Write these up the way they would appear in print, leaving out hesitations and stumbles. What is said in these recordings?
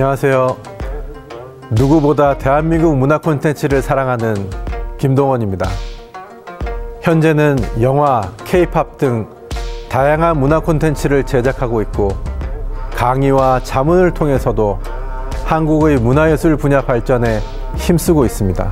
안녕하세요. 누구보다 대한민국 문화 콘텐츠를 사랑하는 김동원입니다. 현재는 영화, K-팝 등 다양한 문화 콘텐츠를 제작하고 있고 강의와 자문을 통해서도 한국의 문화예술 분야 발전에 힘쓰고 있습니다.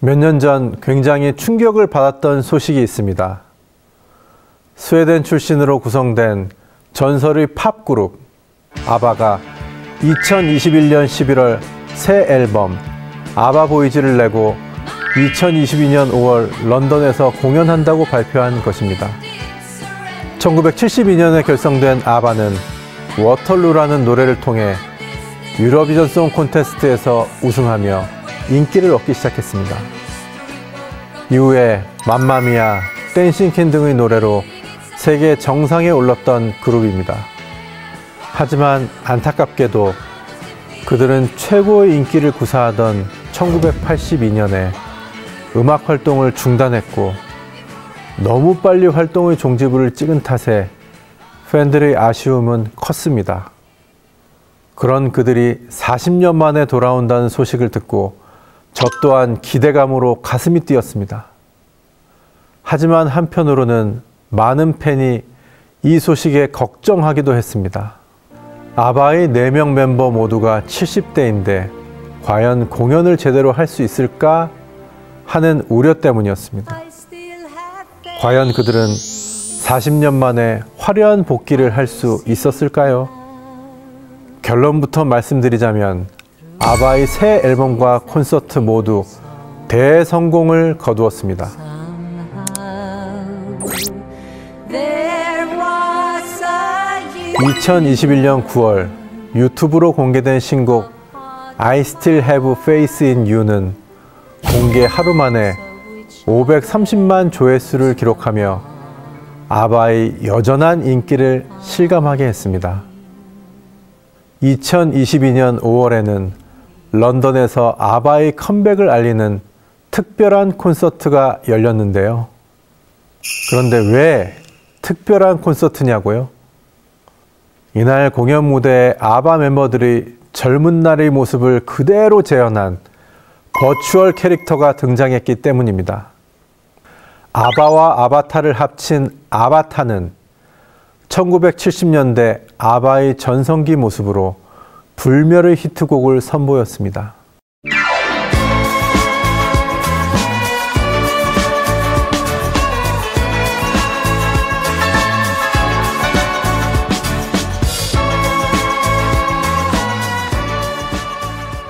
몇 년 전 굉장히 충격을 받았던 소식이 있습니다. 스웨덴 출신으로 구성된 전설의 팝 그룹 아바가 2021년 11월 새 앨범 아바 보이즈를 내고 2022년 5월 런던에서 공연한다고 발표한 것입니다. 1972년에 결성된 아바는 워털루라는 노래를 통해 유러비전 송 콘테스트에서 우승하며 인기를 얻기 시작했습니다. 이후에 맘마미아, 댄싱퀸 등의 노래로 세계 정상에 올랐던 그룹입니다. 하지만 안타깝게도 그들은 최고의 인기를 구사하던 1982년에 음악 활동을 중단했고 너무 빨리 활동의 종지부를 찍은 탓에 팬들의 아쉬움은 컸습니다. 그런 그들이 40년 만에 돌아온다는 소식을 듣고 저 또한 기대감으로 가슴이 뛰었습니다. 하지만 한편으로는 많은 팬이 이 소식에 걱정하기도 했습니다. 아바의 4명 멤버 모두가 70대인데 과연 공연을 제대로 할 수 있을까 하는 우려 때문이었습니다. 과연 그들은 40년 만에 화려한 복귀를 할 수 있었을까요? 결론부터 말씀드리자면 아바의 새 앨범과 콘서트 모두 대성공을 거두었습니다. 2021년 9월 유튜브로 공개된 신곡 I Still Have Faith in You는 공개 하루 만에 530만 조회수를 기록하며 아바의 여전한 인기를 실감하게 했습니다. 2022년 5월에는 런던에서 아바의 컴백을 알리는 특별한 콘서트가 열렸는데요. 그런데 왜 특별한 콘서트냐고요? 이날 공연 무대에 아바 멤버들이 젊은 날의 모습을 그대로 재현한 버추얼 캐릭터가 등장했기 때문입니다. 아바와 아바타를 합친 아바타는 1970년대 아바의 전성기 모습으로 불멸의 히트곡을 선보였습니다.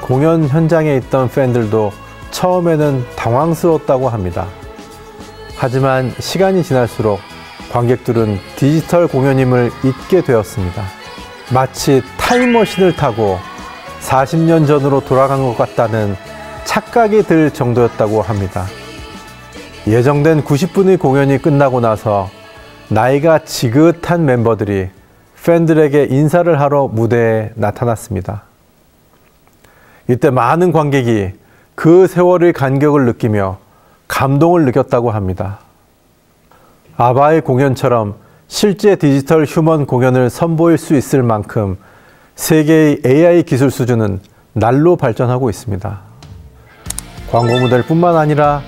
공연 현장에 있던 팬들도 처음에는 당황스러웠다고 합니다. 하지만 시간이 지날수록 관객들은 디지털 공연임을 잊게 되었습니다. 마치 타임머신을 타고 40년 전으로 돌아간 것 같다는 착각이 들 정도였다고 합니다. 예정된 90분의 공연이 끝나고 나서 나이가 지긋한 멤버들이 팬들에게 인사를 하러 무대에 나타났습니다. 이때 많은 관객이 그 세월의 간격을 느끼며 감동을 느꼈다고 합니다. 아바의 공연처럼 실제 디지털 휴먼 공연을 선보일 수 있을 만큼 세계의 AI 기술 수준은 날로 발전하고 있습니다. 광고 모델뿐만 아니라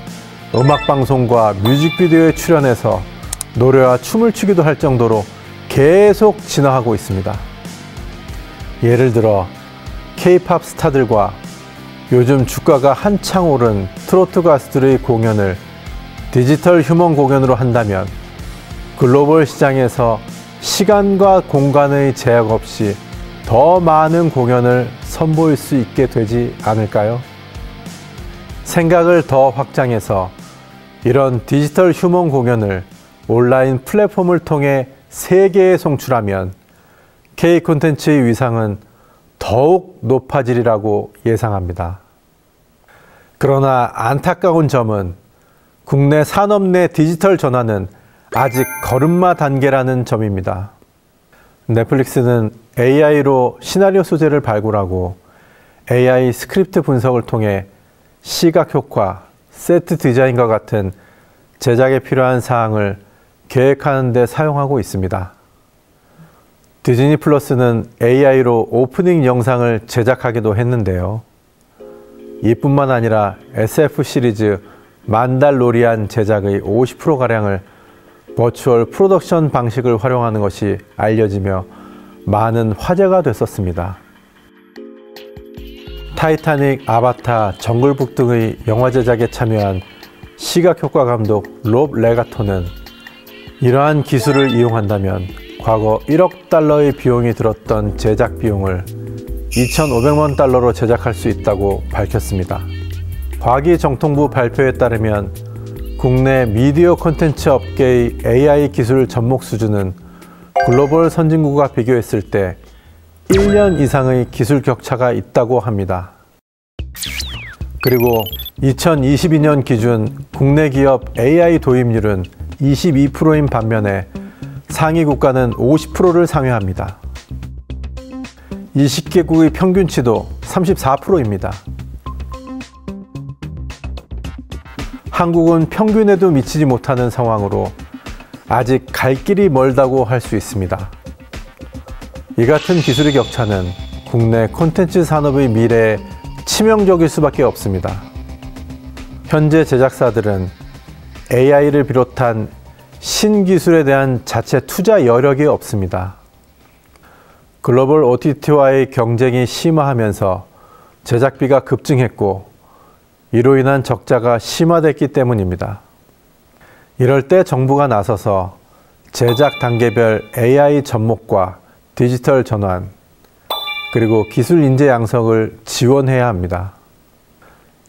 음악방송과 뮤직비디오에 출연해서 노래와 춤을 추기도 할 정도로 계속 진화하고 있습니다. 예를 들어 K-팝 스타들과 요즘 주가가 한창 오른 트로트 가수들의 공연을 디지털 휴먼 공연으로 한다면 글로벌 시장에서 시간과 공간의 제약 없이 더 많은 공연을 선보일 수 있게 되지 않을까요? 생각을 더 확장해서 이런 디지털 휴먼 공연을 온라인 플랫폼을 통해 세계에 송출하면 K 콘텐츠의 위상은 더욱 높아지리라고 예상합니다. 그러나 안타까운 점은 국내 산업 내 디지털 전환은 아직 걸음마 단계라는 점입니다. 넷플릭스는 AI로 시나리오 소재를 발굴하고 AI 스크립트 분석을 통해 시각 효과, 세트 디자인과 같은 제작에 필요한 사항을 계획하는 데 사용하고 있습니다. 디즈니 플러스는 AI로 오프닝 영상을 제작하기도 했는데요. 이뿐만 아니라 SF 시리즈 만달로리안 제작의 50%가량을 버추얼 프로덕션 방식을 활용하는 것이 알려지며 많은 화제가 됐었습니다. 타이타닉, 아바타, 정글북 등의 영화 제작에 참여한 시각효과 감독 롭 레가토는 이러한 기술을 이용한다면 과거 1억 달러의 비용이 들었던 제작 비용을 2,500만 달러로 제작할 수 있다고 밝혔습니다. 과기정통부 발표에 따르면 국내 미디어 콘텐츠 업계의 AI 기술 접목 수준은 글로벌 선진국과 비교했을 때 1년 이상의 기술 격차가 있다고 합니다. 그리고 2022년 기준 국내 기업 AI 도입률은 22%인 반면에 상위 국가는 50%를 상회합니다. 20개국의 평균치도 34%입니다. 한국은 평균에도 미치지 못하는 상황으로 아직 갈 길이 멀다고 할 수 있습니다. 이 같은 기술의 격차는 국내 콘텐츠 산업의 미래에 치명적일 수밖에 없습니다. 현재 제작사들은 AI를 비롯한 신기술에 대한 자체 투자 여력이 없습니다. 글로벌 OTT와의 경쟁이 심화하면서 제작비가 급증했고 이로 인한 적자가 심화됐기 때문입니다. 이럴 때 정부가 나서서 제작 단계별 AI 접목과 디지털 전환, 그리고 기술 인재 양성을 지원해야 합니다.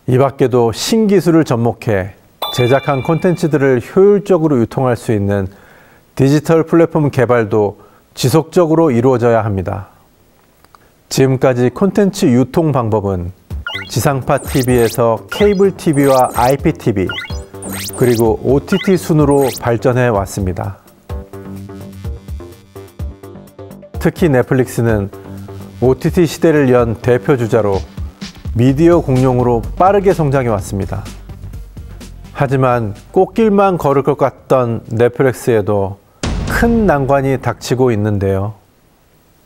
이 밖에도 신기술을 접목해 제작한 콘텐츠들을 효율적으로 유통할 수 있는 디지털 플랫폼 개발도 지속적으로 이루어져야 합니다. 지금까지 콘텐츠 유통 방법은 지상파 TV에서 케이블 TV와 IPTV, 그리고 OTT 순으로 발전해 왔습니다. 특히 넷플릭스는 OTT 시대를 연 대표 주자로 미디어 공룡으로 빠르게 성장해 왔습니다. 하지만 꽃길만 걸을 것 같던 넷플릭스에도 큰 난관이 닥치고 있는데요.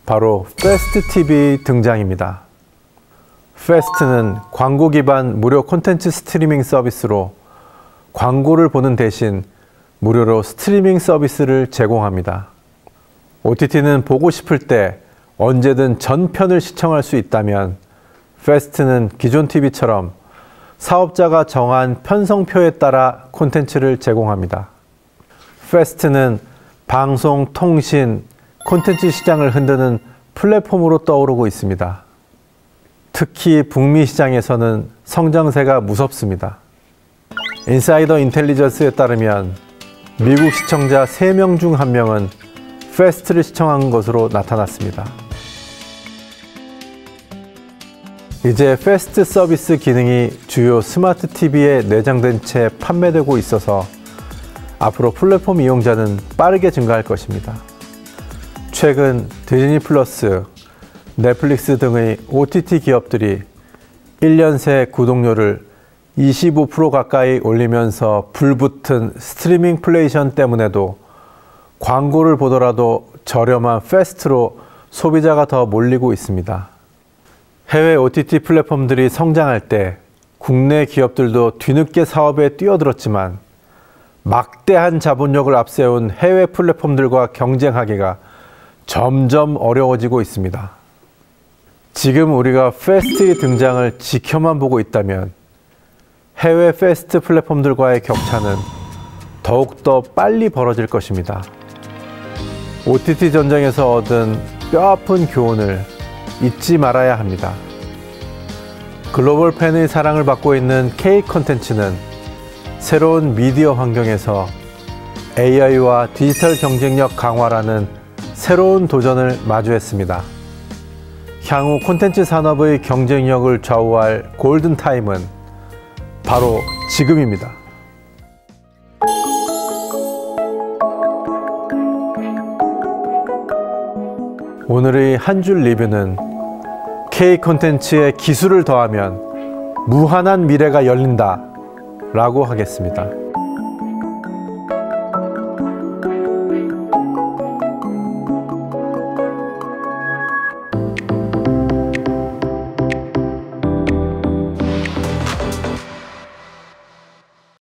바로 패스트 TV 등장입니다. 패스트는 광고 기반 무료 콘텐츠 스트리밍 서비스로 광고를 보는 대신 무료로 스트리밍 서비스를 제공합니다. OTT는 보고 싶을 때 언제든 전편을 시청할 수 있다면 패스트는 기존 TV처럼 사업자가 정한 편성표에 따라 콘텐츠를 제공합니다. 패스트는 방송, 통신, 콘텐츠 시장을 흔드는 플랫폼으로 떠오르고 있습니다. 특히 북미 시장에서는 성장세가 무섭습니다. 인사이더 인텔리전스에 따르면 미국 시청자 3명 중 1명은 패스트를 시청한 것으로 나타났습니다. 이제 패스트 서비스 기능이 주요 스마트 TV에 내장된 채 판매되고 있어서 앞으로 플랫폼 이용자는 빠르게 증가할 것입니다. 최근 디즈니 플러스, 넷플릭스 등의 OTT 기업들이 1년 새 구독료를 25% 가까이 올리면서 불붙은 스트리밍 플레이션 때문에도 광고를 보더라도 저렴한 패스트로 소비자가 더 몰리고 있습니다. 해외 OTT 플랫폼들이 성장할 때 국내 기업들도 뒤늦게 사업에 뛰어들었지만 막대한 자본력을 앞세운 해외 플랫폼들과 경쟁하기가 점점 어려워지고 있습니다. 지금 우리가 패스트의 등장을 지켜만 보고 있다면 해외 패스트 플랫폼들과의 격차는 더욱더 빨리 벌어질 것입니다. OTT 전쟁에서 얻은 뼈아픈 교훈을 잊지 말아야 합니다. 글로벌 팬의 사랑을 받고 있는 K 콘텐츠는 새로운 미디어 환경에서 AI와 디지털 경쟁력 강화라는 새로운 도전을 마주했습니다. 향후 콘텐츠 산업의 경쟁력을 좌우할 골든타임은 바로 지금입니다. 오늘의 한 줄 리뷰는 K 콘텐츠에 기술을 더하면 무한한 미래가 열린다 라고 하겠습니다.